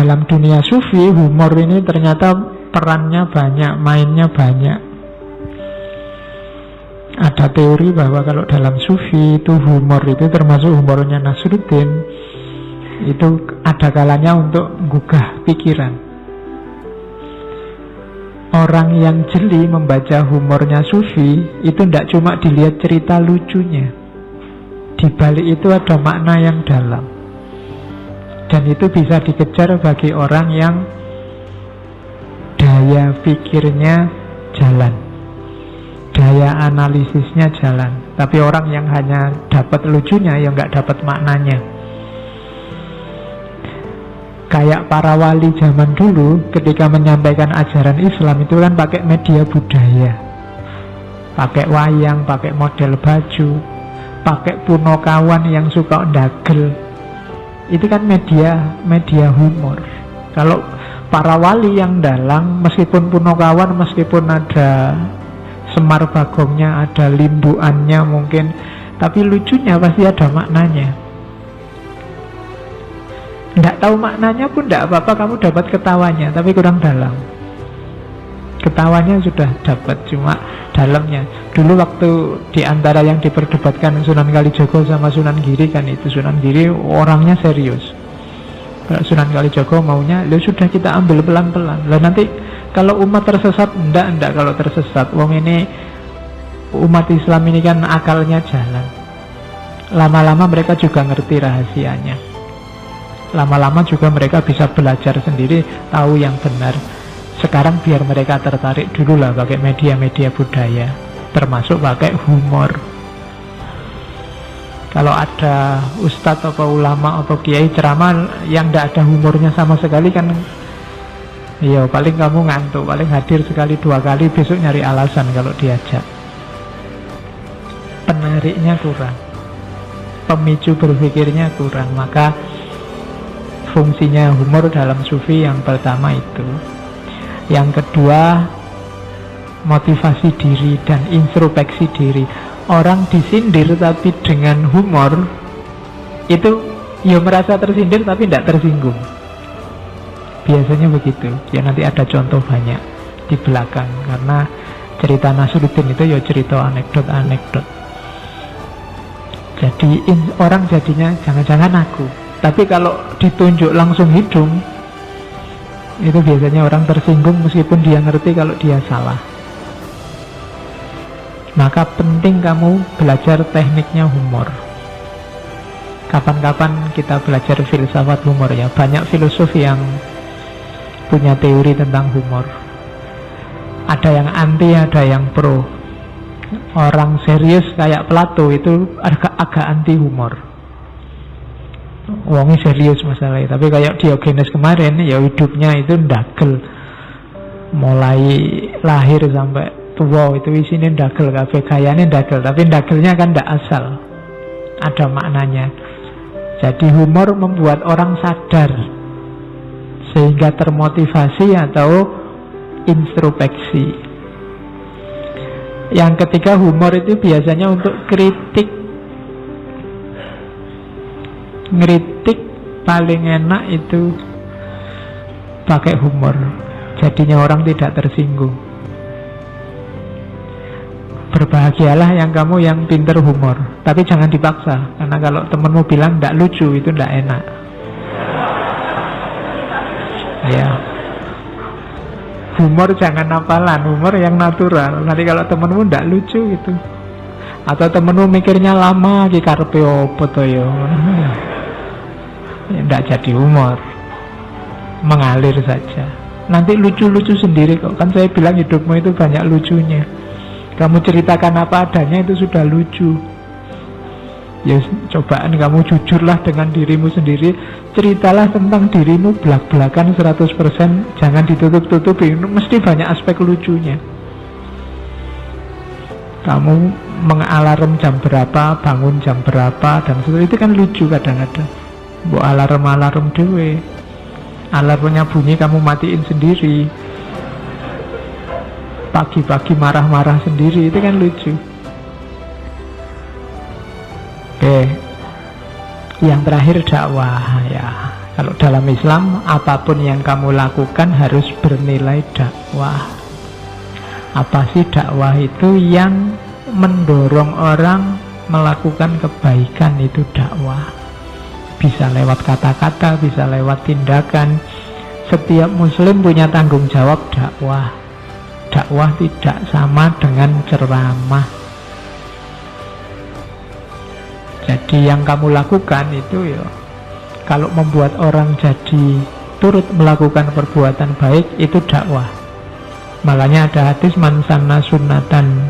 dalam dunia sufi, humor ini ternyata perannya banyak, mainnya banyak. Ada teori bahwa kalau dalam sufi itu humor itu termasuk humornya Nasruddin, itu ada kalanya untuk menggugah pikiran. Orang yang jeli membaca humornya sufi itu tidak cuma dilihat cerita lucunya, di balik itu ada makna yang dalam. Dan itu bisa dikejar bagi orang yang daya pikirnya jalan, daya analisisnya jalan. Tapi orang yang hanya dapat lucunya, ya nggak dapat maknanya. Kayak para wali zaman dulu ketika menyampaikan ajaran Islam itu kan pakai media budaya, pakai wayang, pakai model baju, pakai punokawan yang suka ndagel. Itu kan media humor. Kalau para wali yang dalang, meskipun punokawan, meskipun ada Semar Bagongnya, ada limbuannya mungkin, tapi lucunya pasti ada maknanya. Tidak tahu maknanya pun tidak apa-apa, kamu dapat ketawanya, tapi kurang dalam. Ketawanya sudah dapat, cuma dalamnya. Dulu waktu diantara yang diperdebatkan Sunan Kalijogo sama Sunan Giri kan itu, Sunan Giri orangnya serius. Kalau Sunan Kalijogo maunya, ya sudah kita ambil pelan-pelan. Lah nanti kalau umat tersesat, enggak kalau tersesat. Wong ini umat Islam ini kan akalnya jalan. Lama-lama mereka juga ngerti rahasianya. Lama-lama juga mereka bisa belajar sendiri, tahu yang benar. Sekarang biar mereka tertarik dulu lah pakai media-media budaya, termasuk pakai humor. Kalau ada ustadz atau ulama atau kiai ceramah yang tidak ada humornya sama sekali kan, ya paling kamu ngantuk, paling hadir sekali dua kali, besok nyari alasan kalau diajak. Penariknya kurang, pemicu berpikirnya kurang. Maka fungsinya humor dalam sufi yang pertama itu. Yang kedua, motivasi diri dan introspeksi diri. Orang disindir tapi dengan humor itu ya merasa tersindir tapi tidak tersinggung. Biasanya begitu. Ya nanti ada contoh banyak di belakang, karena cerita Nasruddin itu ya cerita anekdot-anekdot. Jadi orang jadinya jangan-jangan aku. Tapi kalau ditunjuk langsung hidung, itu biasanya orang tersinggung meskipun dia ngerti kalau dia salah. Maka penting kamu belajar tekniknya humor. Kapan-kapan kita belajar filsafat humor ya. Banyak filosof yang punya teori tentang humor. Ada yang anti, ada yang pro. Orang serius kayak Plato itu agak anti humor. Wongnya serius masalahnya. Tapi kayak Diogenes kemarin, ya hidupnya itu ndagel, mulai lahir sampai tua itu isinya ndagel, kabeh gayane ndagel. Tapi ndagelnya kan ndak asal, ada maknanya. Jadi humor membuat orang sadar sehingga termotivasi atau introspeksi. Yang ketiga, humor itu biasanya untuk kritik. Ngeritik paling enak itu pakai humor. Jadinya orang tidak tersinggung. Berbahagialah yang kamu yang pinter humor. Tapi jangan dipaksa, karena kalau temenmu bilang tidak lucu, itu tidak enak. Ya, humor jangan hafalan, humor yang natural. Nanti kalau temenmu tidak lucu gitu, atau temenmu mikirnya lama, ki karepe opo to ya, tidak jadi humor, mengalir saja. Nanti lucu-lucu sendiri kok. Kan saya bilang hidupmu itu banyak lucunya. Kamu ceritakan apa adanya itu sudah lucu. Ya cobaan kamu jujurlah dengan dirimu sendiri. Ceritalah tentang dirimu belak-belakan 100%. Jangan ditutup-tutupi. Mesti banyak aspek lucunya. Kamu mengalarm jam berapa, bangun jam berapa, dan seterusnya. Itu kan lucu kadang-kadang. Bu alarm dewe, alarmnya bunyi kamu matiin sendiri, pagi-pagi marah-marah sendiri, itu kan lucu. Oke, yang terakhir dakwah ya. Kalau dalam Islam, apapun yang kamu lakukan harus bernilai dakwah. Apa sih dakwah itu? Yang mendorong orang melakukan kebaikan, itu dakwah. Bisa lewat kata-kata, bisa lewat tindakan. Setiap muslim punya tanggung jawab dakwah. Dakwah tidak sama dengan ceramah. Jadi yang kamu lakukan itu ya, kalau membuat orang jadi turut melakukan perbuatan baik, itu dakwah. Makanya ada hadis, man sanna sunnatan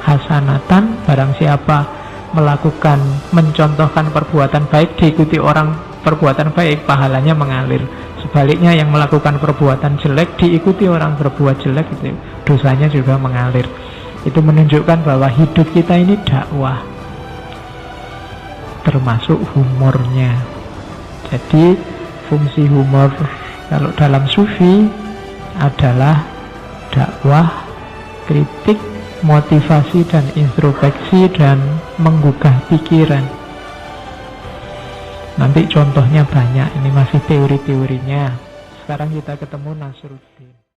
hasanatan, barang siapa melakukan, mencontohkan perbuatan baik, diikuti orang perbuatan baik, pahalanya mengalir. Sebaliknya yang melakukan perbuatan jelek, diikuti orang berbuat jelek, itu dosanya juga mengalir. Itu menunjukkan bahwa hidup kita ini dakwah, termasuk humornya. Jadi fungsi humor kalau dalam sufi adalah dakwah, kritik, motivasi dan introspeksi, dan menggugah pikiran. Nanti contohnya banyak, ini masih teori-teorinya. Sekarang kita ketemu Nasruddin.